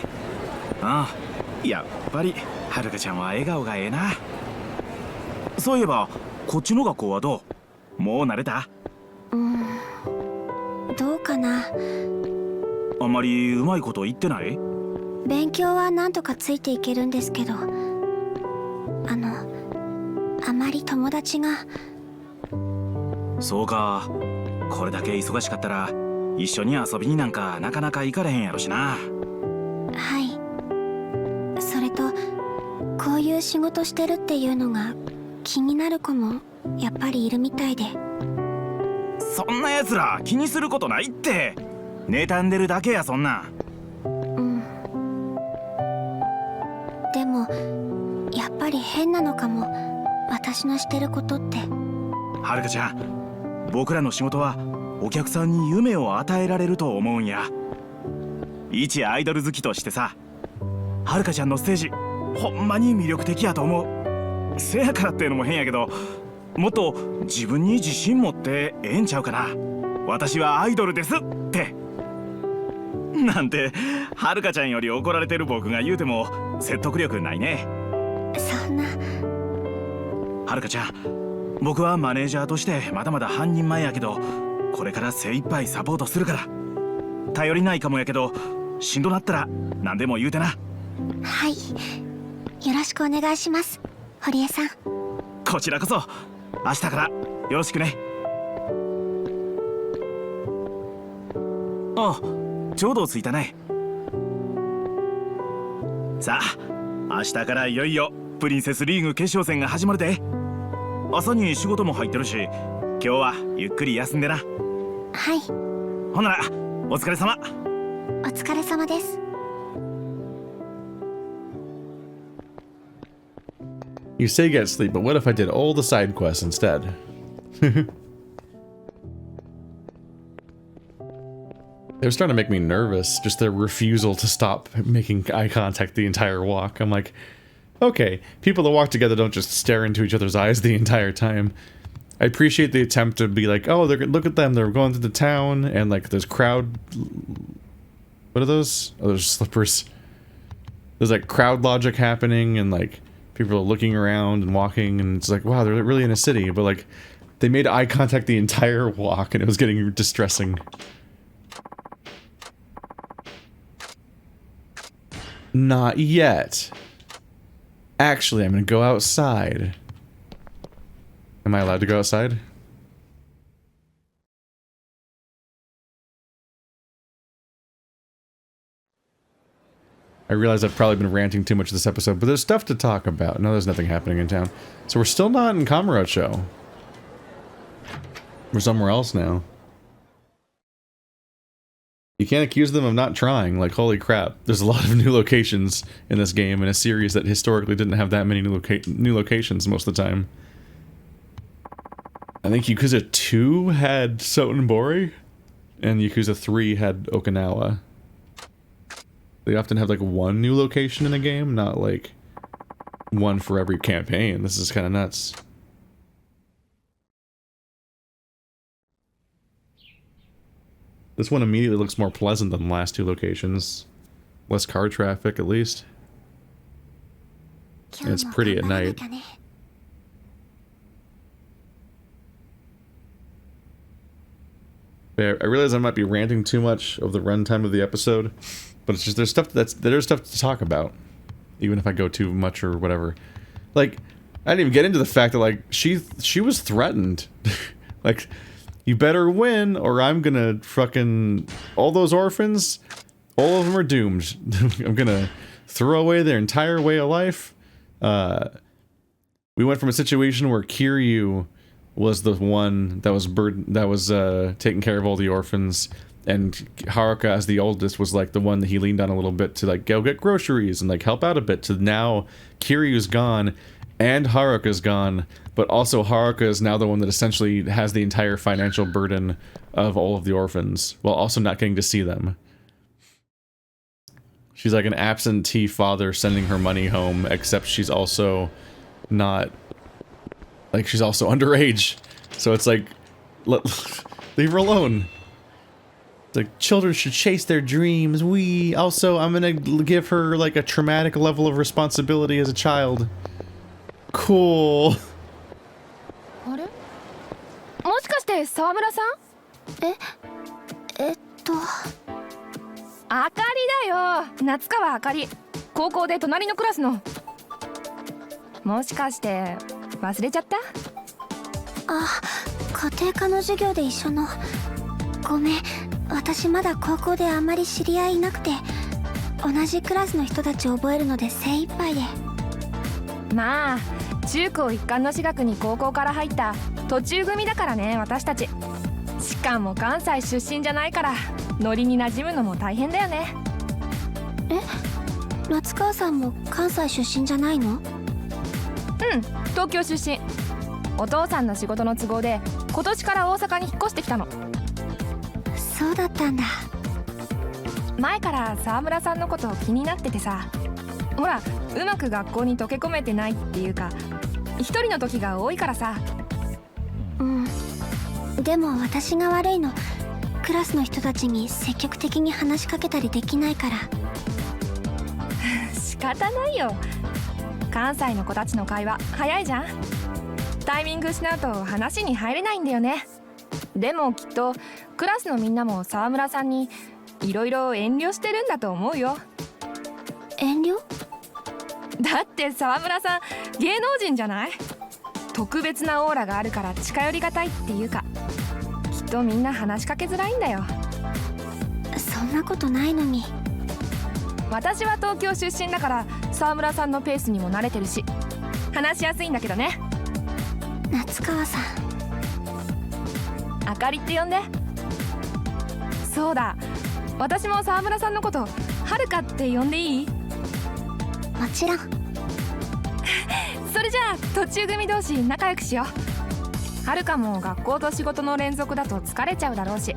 ああ、やっぱりはるかちゃんは笑顔がええな。そういえばこっちの学校はどう？もう慣れた？どうかな。あんまりうまいこと言ってない？勉強はなんとかついていけるんですけど、まり友達が。そうか。これだけ忙しかったら一緒に遊びになんかなかなか行かれへんやろしな。はい。それとこういう仕事してるっていうのが気になる子もやっぱりいるみたいで。そんなやつら気にすることないって。妬んでるだけやそんな。でもやっぱり変なのかも、私のしてることって。はるかちゃん、僕らの仕事はお客さんに夢を与えられると思うんや。一アイドル好きとしてさ、はるかちゃんのステージほんまに魅力的やと思う。せやからっていうのも変やけど、もっと自分に自信持ってええんちゃうかな。私はアイドルですってなんて、はるかちゃんより怒られてる僕が言うても説得力ないね。そんな。はるかちゃん、僕はマネージャーとしてまだまだ半人前やけど、これから精一杯サポートするから。頼りないかもやけど、しんどなったら何でも言うてな。はい、よろしくお願いします、堀江さん。こちらこそ明日からよろしくね。あ、ちょうど着いたね。さあ、明日からいよいよプリンセスリーグ決勝戦が始まるで。朝に仕事も入ってるし、今日はゆっくり休んでな。はい。ほんならお疲れ様。お疲れ様です。You say get sleep, but what if I did all the side quests instead? They were starting to make me nervous, just their refusal to stop making eye contact the entire walk. I'm like, okay, people that walk together don't just stare into each other's eyes the entire time. I appreciate the attempt to be like, oh, look at them, they're going through the town, and like there's crowd... What are those? Oh, there's slippers. There's like crowd logic happening, and like people are looking around and walking, and it's like, wow, they're really in a city, but like they made eye contact the entire walk, and it was getting distressing. Not yet. Actually, I'm gonna go outside. Am I allowed to go outside? I realize I've probably been ranting too much this episode, but there's stuff to talk about. No, there's nothing happening in town. So we're still not in Kamurocho. We're somewhere else now. You can't accuse them of not trying, like, holy crap. There's a lot of new locations in this game, in a series that historically didn't have that many new locations most of the time. I think Yakuza 2 had Sotenbori, and Yakuza 3 had Okinawa. They often have, like, one new location in a game, not, like, one for every campaign. This is kind of nuts. This one immediately looks more pleasant than the last two locations. Less car traffic, at least. And it's pretty at night. Yeah, I realize I might be ranting too much of the runtime of the episode, but it's just there's stuff to talk about, even if I go too much or whatever. Like, I didn't even get into the fact that like she was threatened, like, you better win or I'm gonna fucking all those orphans, all of them are doomed. I'm gonna throw away their entire way of life. We went from a situation where Kiryu was the one that was taking care of all the orphans, and Haruka as the oldest was like the one that he leaned on a little bit to like go get groceries and like help out a bit, to now Kiryu's gone and Haruka's gone, but also Haruka is now the one that essentially has the entire financial burden of all of the orphans while also not getting to see them. She's like an absentee father sending her money home, except she's also not, like, she's also underage. So it's like, leave her alone. It's like, children should chase their dreams. I'm gonna give her, like, a traumatic level of responsibility as a child. Cool. あれ？もしかして沢村さん？あかりだよ。夏川あかり。高校で隣のクラスの。もしかして忘れちゃった？あ、家庭科の授業で一緒の。ごめん、私まだ高校であまり知り合いいなくて、同じクラスの人たちを覚えるので精一杯で。まあ中高一貫の私学に高校から入った途中組だからね、私たち。しかも関西出身じゃないからノリに馴染むのも大変だよね。え、夏川さんも関西出身じゃないの？うん、東京出身。お父さんの仕事の都合で今年から大阪に引っ越してきたの。そうだったんだ。前から沢村さんのこと気になっててさ、ほらうまく学校に溶け込めてないっていうか、一人の時が多いからさ。うん、でも私が悪いの。クラスの人たちに積極的に話しかけたりできないから。仕方ないよ、関西の子たちの会話早いじゃん。タイミング失うと話に入れないんだよね。でもきっとクラスのみんなも沢村さんにいろいろ遠慮してるんだと思うよ。遠慮？だって沢村さん芸能人じゃない？特別なオーラがあるから近寄りがたいっていうか、きっとみんな話しかけづらいんだよ。そんなことないのに。私は東京出身だから沢村さんのペースにも慣れてるし話しやすいんだけどね。夏川さん。あかりって呼んで。そうだ、私も沢村さんのことはるかって呼んでいい？もちろん。それじゃあ途中組同士仲良くしよう。はるかも学校と仕事の連続だと疲れちゃうだろうし、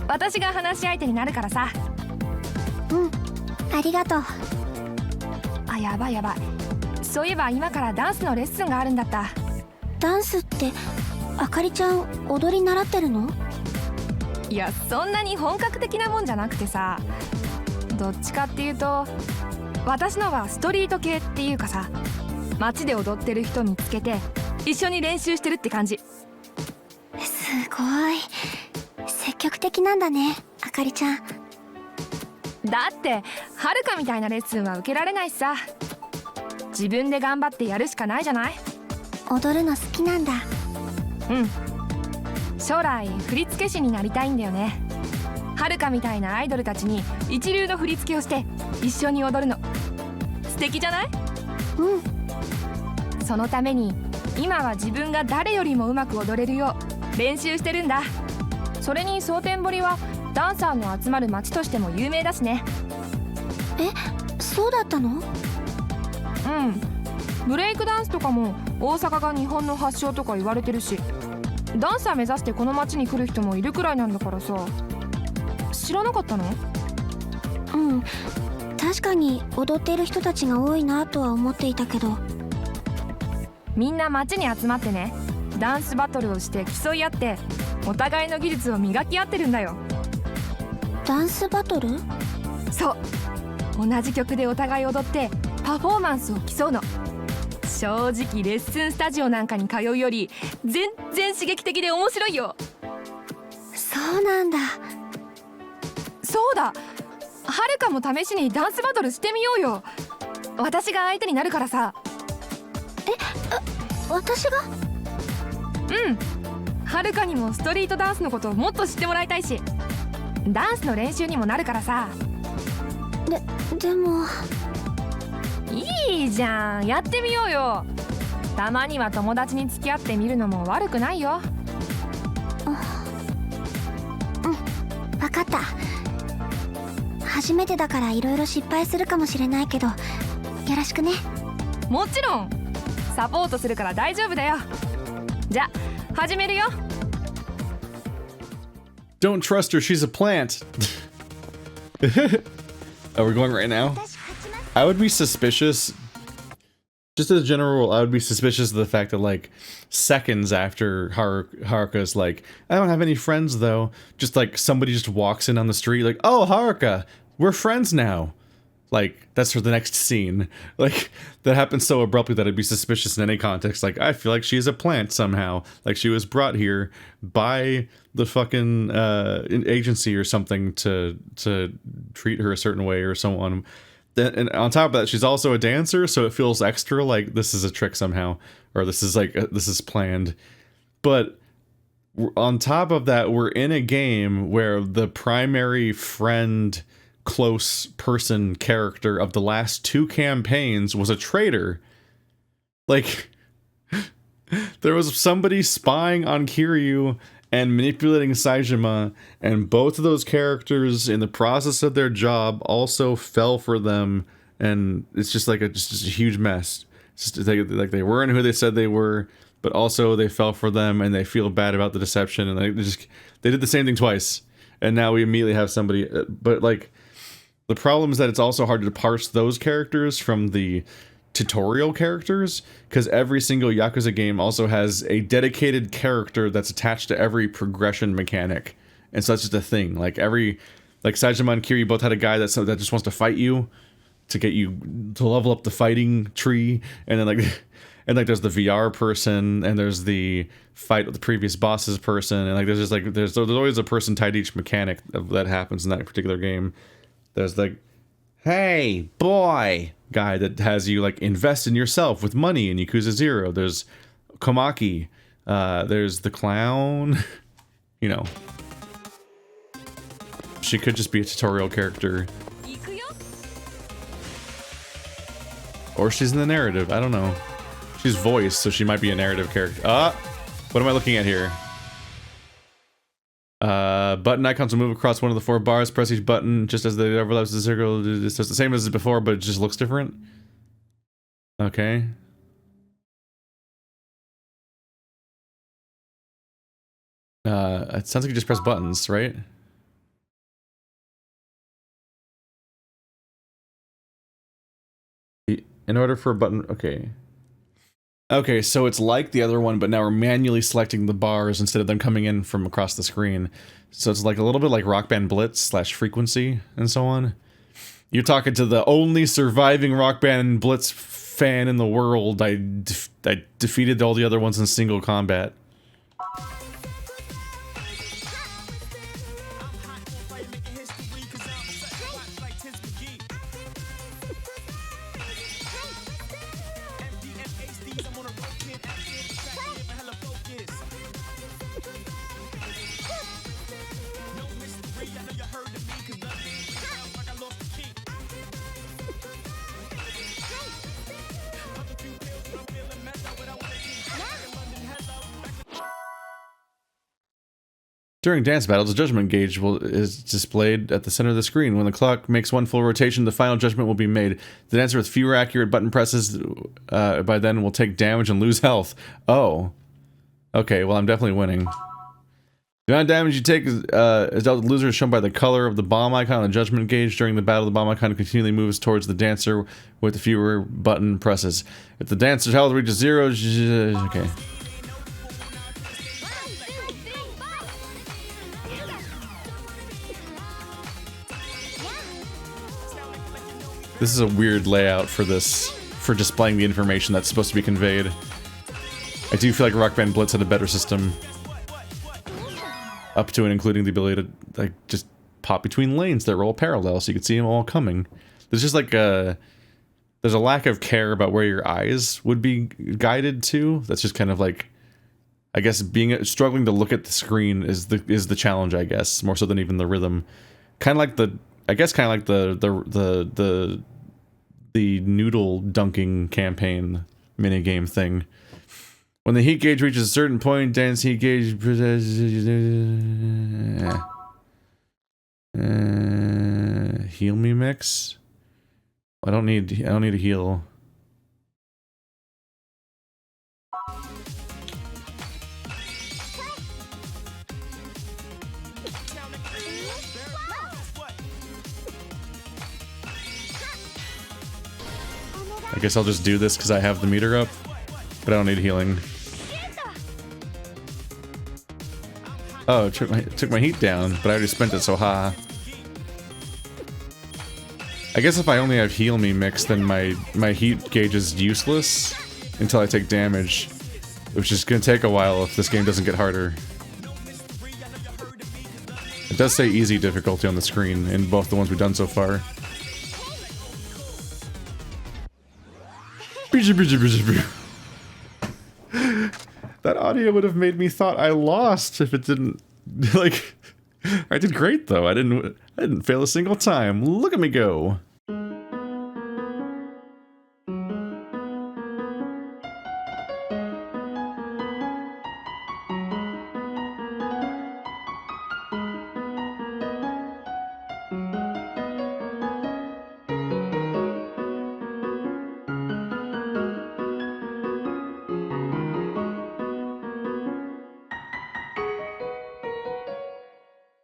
私が話し相手になるからさ。うん、ありがとう。あ、やばいやばい、そういえば今からダンスのレッスンがあるんだった。ダンスって、あかりちゃん踊り習ってるの？いや、そんなに本格的なもんじゃなくてさ、どっちかっていうと私のはストリート系っていうかさ、街で踊ってる人見つけて一緒に練習してるって感じ。すごい積極的なんだね、あかりちゃん。だってはるかみたいなレッスンは受けられないしさ、自分で頑張ってやるしかないじゃない。踊るの好きなんだ。うん、将来振付師になりたいんだよね。はるかみたいなアイドルたちに一流の振り付けをして一緒に踊るの素敵じゃない？うん。そのために今は自分が誰よりもうまく踊れるよう練習してるんだ。それに蒼天堀はダンサーの集まる街としても有名だしね。え、そうだったの？うん、ブレイクダンスとかも大阪が日本の発祥とか言われてるし、ダンサー目指してこの街に来る人もいるくらいなんだからさ。知らなかったの？うん、確かに踊っている人たちが多いなとは思っていたけど。みんな街に集まってね、ダンスバトルをして競い合ってお互いの技術を磨き合ってるんだよ。ダンスバトル？そう、同じ曲でお互い踊ってパフォーマンスを競うの。正直レッスンスタジオなんかに通うより全然刺激的で面白いよ。そうなんだ。そうだ、はるかも試しにダンスバトルしてみようよ。私が相手になるからさ。私が？うん、はるかにもストリートダンスのことをもっと知ってもらいたいし、ダンスの練習にもなるからさ。でもいいじゃん、やってみようよ。たまには友達に付き合ってみるのも悪くないよ。うん、分かった。初めてだからいろいろ失敗するかもしれないけど、よろしくね。もちろんサポートするから大丈夫だよ。じゃあ始めるよ。 Don't trust her, she's a plant. Oh, we're going right now? I would be suspicious. Just as a general rule, I would be suspicious of the fact that, like, seconds after Haruka's like, I don't have any friends though, just like somebody just walks in on the street, like, oh, Haruka, we're friends now. Like, that's for the next scene. Like, that happens so abruptly that I'd be suspicious in any context. Like, I feel like she's a plant somehow. Like, she was brought here by the fucking agency or something to treat her a certain way or so on. and on top of that, she's also a dancer, so it feels extra like this is a trick somehow, or this is like this is planned. But on top of that, we're in a game where the primary friend, close person character of the last 2 campaigns was a traitor. Like, there was somebody spying on Kiryu and manipulating Saejima, and both of those characters, in the process of their job, also fell for them, and it's just like just a huge mess. It's just like they weren't who they said they were, but also they fell for them, and they feel bad about the deception, and they did the same thing twice, and now we immediately have somebody. But like, the problem is that it's also hard to parse those characters from the tutorial characters, because every single Yakuza game also has a dedicated character that's attached to every progression mechanic, and so that's just a thing. Like Saejima and Kiryu both had a guy that just wants to fight you to get you to level up the fighting tree, and then like there's the VR person, and there's the fight with the previous boss's person, and like there's always a person tied to each mechanic that happens in that particular game. There's like, hey boy guy that has you like invest in yourself with money in Yakuza 0. There's Komaki. There's the clown. You know. She could just be a tutorial character. Or she's in the narrative. I don't know. She's voiced, so she might be a narrative character. What am I looking at here? Button icons will move across one of the 4 bars. Press each button just as they overlaps the circle. It's the same as before, but it just looks different. Okay. It sounds like you just press buttons, right? In order for a button, okay. Okay, so it's like the other one, but now we're manually selecting the bars instead of them coming in from across the screen. So it's like a little bit like Rock Band Blitz / Frequency and so on. You're talking to the only surviving Rock Band Blitz fan in the world. I defeated all the other ones in single combat. During dance battles, the judgment gauge is displayed at the center of the screen. When the clock makes one full rotation, the final judgment will be made. The dancer with fewer accurate button presses by then will take damage and lose health. Oh. Okay, well I'm definitely winning. The amount of damage you take is dealt to the loser is shown by the color of the bomb icon on the judgment gauge. During the battle, the bomb icon continually moves towards the dancer with the fewer button presses. If the dancer's health reaches 0, okay. This is a weird layout for displaying the information that's supposed to be conveyed. I do feel like Rock Band Blitz had a better system. Up to and including the ability to, like, just pop between lanes that roll parallel so you can see them all coming. There's just like there's a lack of care about where your eyes would be guided to. That's just kind of like, I guess struggling to look at the screen is the challenge, I guess, more so than even the rhythm. Kind of like the noodle dunking campaign minigame thing. When the heat gauge reaches a certain point, dance heat gauge heal me mix. I don't need a heal. I guess I'll just do this because I have the meter up, but I don't need healing. Oh, it took my heat down, but I already spent it, so ha. I guess if I only have heal me mix, then my heat gauge is useless until I take damage, which is gonna take a while if this game doesn't get harder. It does say easy difficulty on the screen in both the ones we've done so far. That audio would have made me thought I lost if it didn't. Like, I did great though. I didn't fail a single time. Look at me go.